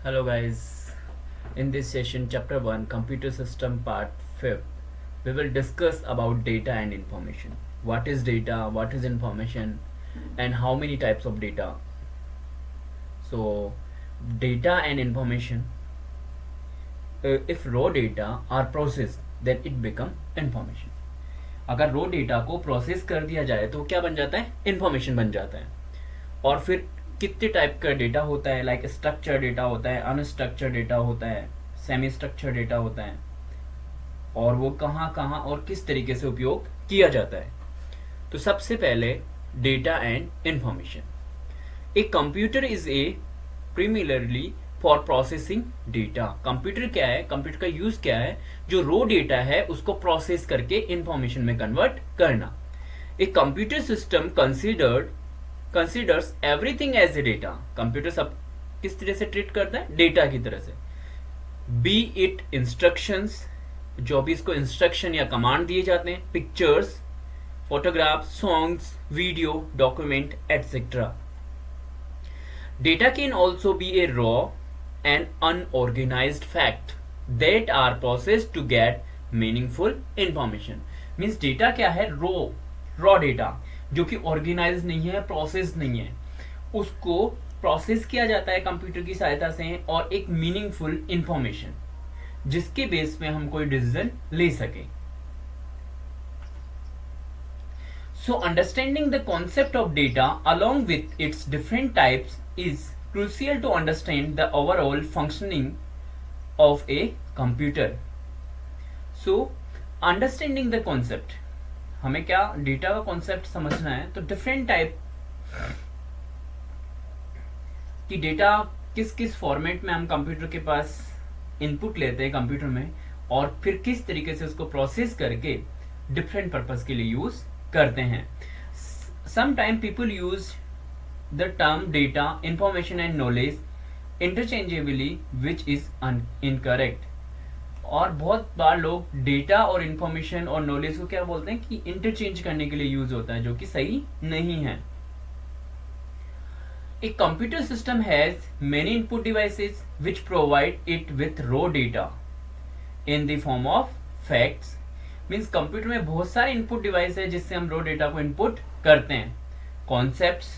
Hello guys, in this session chapter 1 computer system part 5 we will discuss about data and information. What is data, what is information and how many types of data. So data and information, if raw data are processed then it become information. अगर रो data को process कर दिया जाए तो क्या बन जाता है, इंफॉर्मेशन बन जाता है. और फिर कितने टाइप का डेटा होता है, लाइक स्ट्रक्चर डेटा होता है, अनस्ट्रक्चर डेटा होता है, सेमी स्ट्रक्चर डेटा होता है, और वो कहाँ कहाँ और किस तरीके से उपयोग किया जाता है. तो सबसे पहले data and information. A computer is a primarily for processing data. Computer क्या है, कंप्यूटर का यूज क्या है, जो रो डेटा है उसको प्रोसेस करके इंफॉर्मेशन में कन्वर्ट करना. A computer system considers everything as a data. Computer सब किस तरह से ट्रीट करता है, डेटा की तरह से. बी इट इंस्ट्रक्शंस, जो भी इसको इंस्ट्रक्शन या कमांड दिए जाते हैं, pictures, photograph, songs, video, document etcetera. Data can also be a raw and unorganized fact that are processed to get meaningful information. Means data क्या है, raw data जो कि organized नहीं है, processed नहीं है, उसको process किया जाता है कंप्यूटर की सहायता से और एक meaningful information जिसके बेस पे हम कोई डिसीजन ले सके. So understanding the concept of data along with its different types is crucial to understand the overall functioning of a computer. So understanding the concept, हमें क्या डेटा का कॉन्सेप्ट समझना है. तो डिफरेंट टाइप की डेटा किस किस फॉर्मेट में हम कंप्यूटर के पास इनपुट लेते हैं कंप्यूटर में, और फिर किस तरीके से उसको प्रोसेस करके डिफरेंट पर्पस के लिए यूज करते हैं. Sometimes people use the term data, information and knowledge interchangeably, which is incorrect. और बहुत बार लोग डेटा और इंफॉर्मेशन और नॉलेज को क्या बोलते हैं कि इंटरचेंज करने के लिए यूज होता है, जो कि सही नहीं है. A computer system has many input devices which provide it with raw data in the form of facts. Means computer में बहुत सारे इनपुट डिवाइस है जिससे हम रो डेटा को इनपुट करते हैं. कॉन्सेप्ट्स,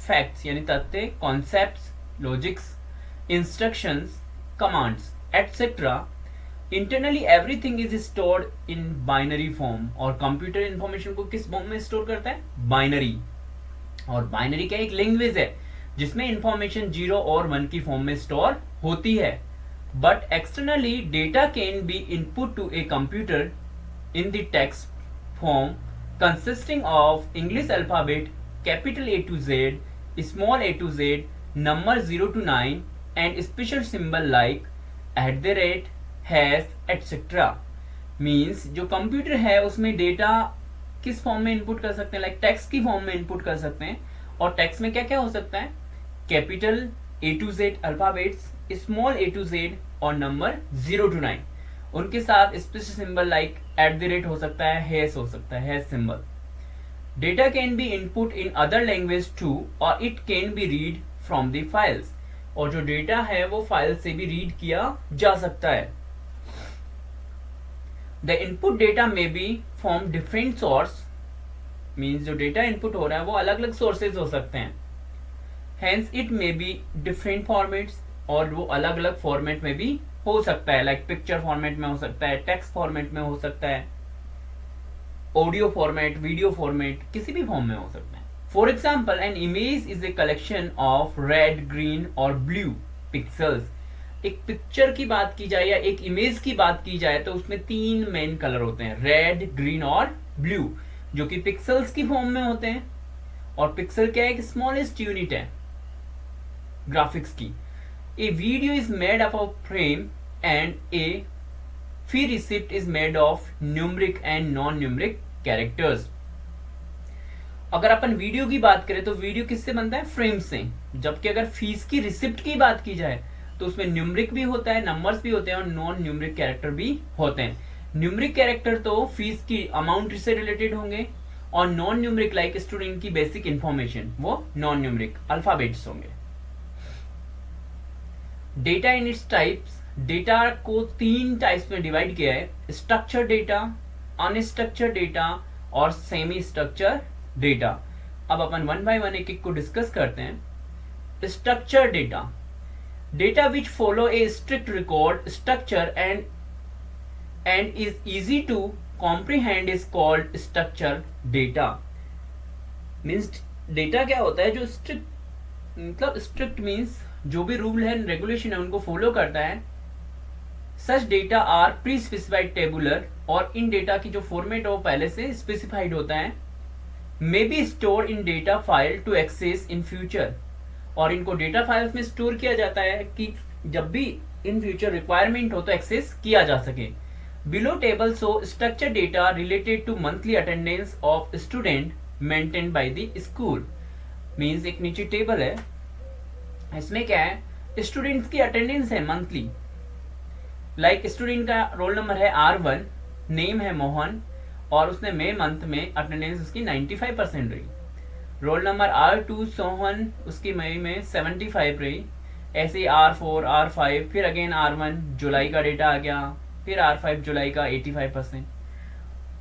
फैक्ट्स यानी तथ्य, concepts, logics, instructions, commands etcetera. Internally everything is stored in binary form. और कंप्यूटर इंफॉर्मेशन को किस फॉर्म में स्टोर करता है, बाइनरी. और बाइनरी क्या एक लैंग्वेज है जिसमें इंफॉर्मेशन 0 और 1 की फॉर्म में स्टोर होती है. But externally data can be input to a computer in the text form consisting of English alphabet, capital A to Z, small a to Z, number 0 to 9 and special symbol like @ hash etc. Means जो computer है उसमें data किस form में input कर सकते हैं, like text की form में इनपुट कर सकते हैं. और टेक्स्ट में क्या क्या हो सकता है, capital A to Z alphabets, small a to Z और नंबर 0 to 9. उनके साथ स्पेशल सिंबल लाइक @ हो सकता है, हैश हो सकता है, hash symbol. Data can be input in other language too और it can be read from the files. और जो डेटा है वो फाइल से भी रीड किया जा सकता है. द इनपुट डेटा में be from different source. Means जो डेटा इनपुट हो रहा है वो अलग अलग सोर्सेज हो सकते हैं. Hence it may be different formats, और वो अलग अलग फॉर्मेट में भी हो सकता है, लाइक पिक्चर फॉर्मेट में हो सकता है, टेक्स्ट फॉर्मेट में हो सकता है, ऑडियो फॉर्मेट, वीडियो फॉर्मेट, किसी भी फॉर्म में हो सकता है. For example an image is a collection of red, green और ब्लू पिक्सल्स. एक पिक्चर की बात की जाए या एक इमेज की बात की जाए तो उसमें 3 मेन कलर होते हैं, रेड, ग्रीन और ब्लू, जो कि पिक्सल्स की फॉर्म में होते हैं. और पिक्सल क्या है, एक स्मॉलेस्ट यूनिट है ग्राफिक्स की. A video is made up of frame and a free receipt is made of numeric and non-numeric characters. अगर अपन वीडियो की बात करें तो वीडियो किससे बनता है, फ्रेम से. जबकि अगर फीस की रिसिप्ट की बात की जाए तो उसमें न्यूमरिक भी होता है, नंबर्स भी होते हैं और नॉन न्यूमरिक कैरेक्टर भी होते हैं. न्यूमरिक कैरेक्टर तो फीस की अमाउंट से रिलेटेड होंगे, और नॉन न्यूमरिक लाइक स्टूडेंट की बेसिक इंफॉर्मेशन वो नॉन न्यूमरिक अल्फाबेट्स होंगे. Data in its types, data को 3 टाइप्स में डिवाइड किया है, स्ट्रक्चर डेटा, अनस्ट्रक्चर डेटा और सेमी स्ट्रक्चर डेटा। अब अपन वन बाय वन एक एक को डिस्कस करते हैं। Structure data, data which follow a strict record structure and is easy to comprehend is called structure data. Means data क्या होता है जो स्ट्रिक्ट, मतलब स्ट्रिक्ट मीन्स जो भी रूल है रेगुलेशन है उनको फॉलो करता है। Such data are pre specified tabular, और इन डेटा की जो फॉर्मेट है वो पहले से स्पेसिफाइड होता है। May be store in data file to access in future, और इनको डेटा फाइल्स में स्टोर किया जाता है कि जब भी इन फ्यूचर रिक्वायरमेंट हो तो एक्सेस किया जा सके। Below table shows structure data related to monthly attendance of student maintain by the school. Means एक नीचे टेबल है, इसमें क्या है, स्टूडेंट्स की अटेंडेंस है मंथली। लाइक स्टूडेंट का रोल नंबर है R1, नेम है मोहन, और उसने मई मंथ में अटेंडेंस उसकी 95% रही। रोल नंबर R2 सोहन, उसकी मई में 75 रही। ऐसे ही R4, R5, फिर अगेन R1 जुलाई का डेटा आ गया, फिर R5 जुलाई का 85%।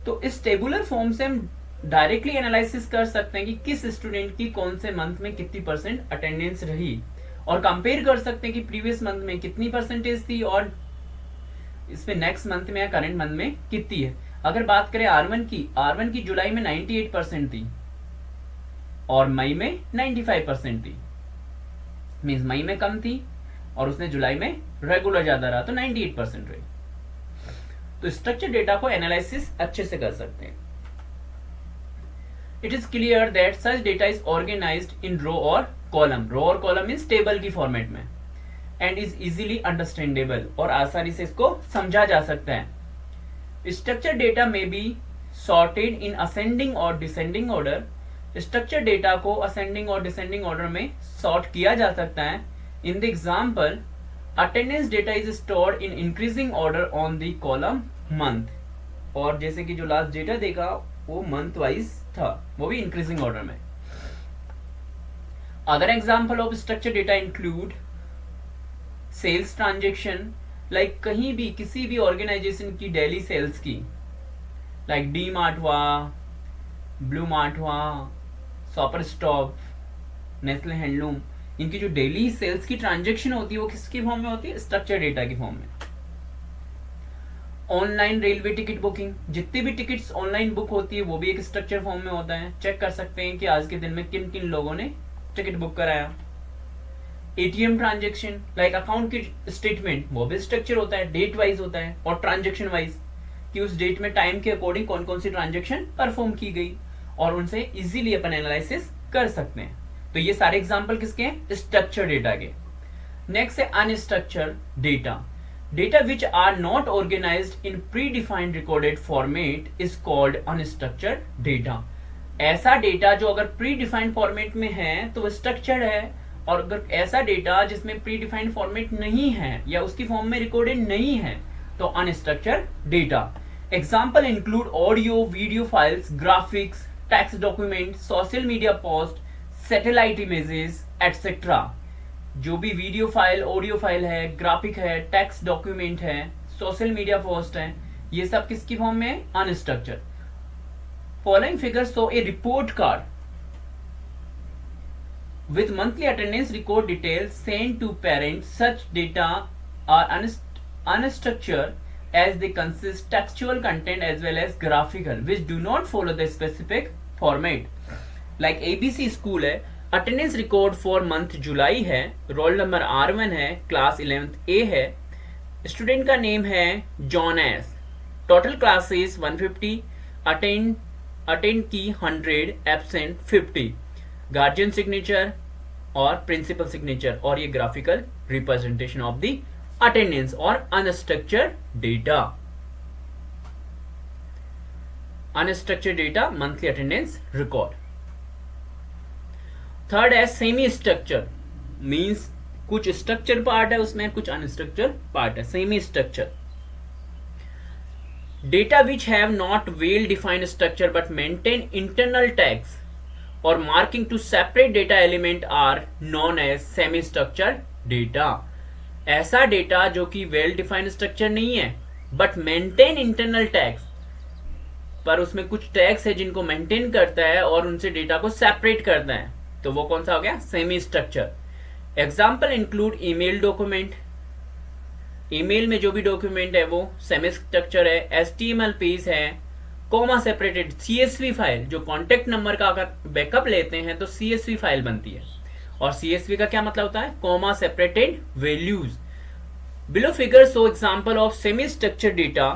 तो इस टेबुलर फॉर्म से हम डायरेक्टली एनालिसिस कर सकते हैं कि किस स्टूडेंट की कौन से मंथ में कितनी % अटेंडेंस रही, और कंपेयर कर सकते हैं कि प्रीवियस मंथ में कितनी परसेंटेज थी और इसमें नेक्स्ट मंथ में या करंट मंथ में कितनी है। अगर बात करें R1 की जुलाई में 98% थी और मई में 95% थी। मीन्स मई में कम थी और उसने जुलाई में रेगुलर ज्यादा रहा तो 98% रही। तो स्ट्रक्चर डेटा को एनालिसिस अच्छे से कर सकते हैं। It is clear that such data is organised in row और कॉलम। रो और कॉलम मीन्स टेबल की फॉर्मेट में, एंड इज इजीली अंडरस्टैंडेबल, और आसानी से इसको समझा जा सकता है। स्ट्रक्चर डेटा में बी सॉर्टेड इन असेंडिंग और डिसेंडिंग ऑर्डर। स्ट्रक्चर डेटा को असेंडिंग और डिसेंडिंग ऑर्डर में सॉर्ट किया जा सकता है। In the example, attendance data is stored in increasing order on the column month, और जैसे कि जो लास्ट डेटा देखा वो मंथ वाइज था, वो भी इंक्रीजिंग ऑर्डर में। Other example of structure data include sales transaction, like कहीं भी किसी भी ऑर्गेनाइजेशन की डेली सेल्स की, लाइक डी मार्ट हुआ, ब्लू मार्ट हुआ, शॉपर स्टॉप, नेस्ले हैंडलूम, इनकी जो डेली सेल्स की ट्रांजेक्शन होती है वो किसकी फॉर्म में होती है, स्ट्रक्चर डेटा की फॉर्म में। ऑनलाइन रेलवे टिकट बुकिंग, जितनी भी टिकट्स ऑनलाइन बुक होती है वो भी एक स्ट्रक्चर फॉर्म में होता है। चेक कर सकते हैं कि आज के दिन में किन किन लोगों ने टिकट बुक कराया। एटीएम ट्रांजेक्शन, लाइक अकाउंट की स्टेटमेंट, वो भी स्ट्रक्चर होता है, डेट वाइज होता है और ट्रांजेक्शन वाइज, कि उस डेट में टाइम के अकॉर्डिंग कौन कौन सी ट्रांजेक्शन परफॉर्म की गई, और उनसे इजीली अपन एनालिसिस कर सकते हैं। तो ये सारे एग्जांपल किसके हैं, स्ट्रक्चर डेटा के। नेक्स्ट है unstructured data. Data which are not organised in predefined recorded format is called unstructured data. ऐसा डेटा जो अगर प्री डिफाइंड फॉर्मेट में है तो वो स्ट्रक्चर्ड है, और अगर ऐसा डेटा जिसमें प्री डिफाइंड फॉर्मेट नहीं है या उसकी फॉर्म में रिकॉर्डेड नहीं है तो unstructured data. Example include audio video files, graphics, text document, social media post, satellite images etcetera. जो भी वीडियो फाइल, ऑडियो फाइल है, ग्राफिक है, टेक्स्ट डॉक्यूमेंट है, सोशल मीडिया पोस्ट है, ये सब किसकी फॉर्म में है, unstructured. Following figures show A report card with monthly attendance record details sent to parents. Such data are unstructured as they consist textual content as well as graphical which do not follow the specific format. Like ABC school है, attendance record for month July है, roll number R1 है, class 11th A है, student का name है John S, total classes 150, attend की 100, absent 50, guardian signature और principal signature, और ये graphical representation of the attendance और unstructured data. Unstructured data monthly attendance record. Third है सेमी स्ट्रक्चर, मींस कुछ स्ट्रक्चर पार्ट है उसमें, कुछ अनस्ट्रक्चर पार्ट है। Semi structure data which have not well defined structure but maintain internal tags or marking to separate data element are known as semi-structured data. ऐसा data जो कि well defined structure नहीं है but maintain internal tags, पर उसमें कुछ tags है जिनको मेंटेन करता है और उनसे डेटा को सेपरेट करता है, तो वो कौन सा हो गया? Semi structure. Example include email document, email में जो भी डॉक्यूमेंट है वो सेमी स्ट्रक्चर है। एचटीएमएल पेज है, कॉमा सेपरेटेड सीएसवी फाइल, जो कॉन्टेक्ट नंबर का अगर बैकअप लेते हैं तो सीएसवी फाइल बनती है, और सीएसवी का क्या मतलब होता है? Comma separated values. Below figure show example of semi structured data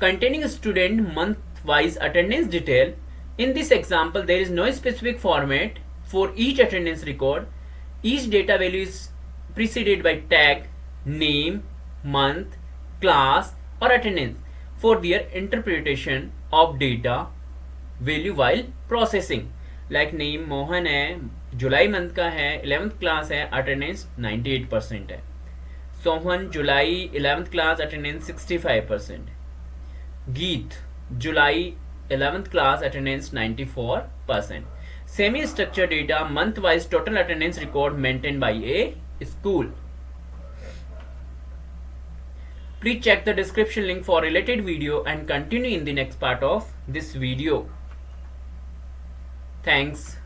containing student month wise attendance detail. In this example there is no specific format for each attendance record. Each data value is preceded by tag, name, month, class or attendance for their interpretation of data value while processing. Like name Mohan है, जुलाई month का है, 11th class है, attendance 98% है। सोहन जुलाई 11th class, attendance 65%। गीत जुलाई 11th class, attendance 94%। Semi structure data month wise total attendance record maintain by A school. Please check the description link for related video and continue in the next part of this video. Thanks.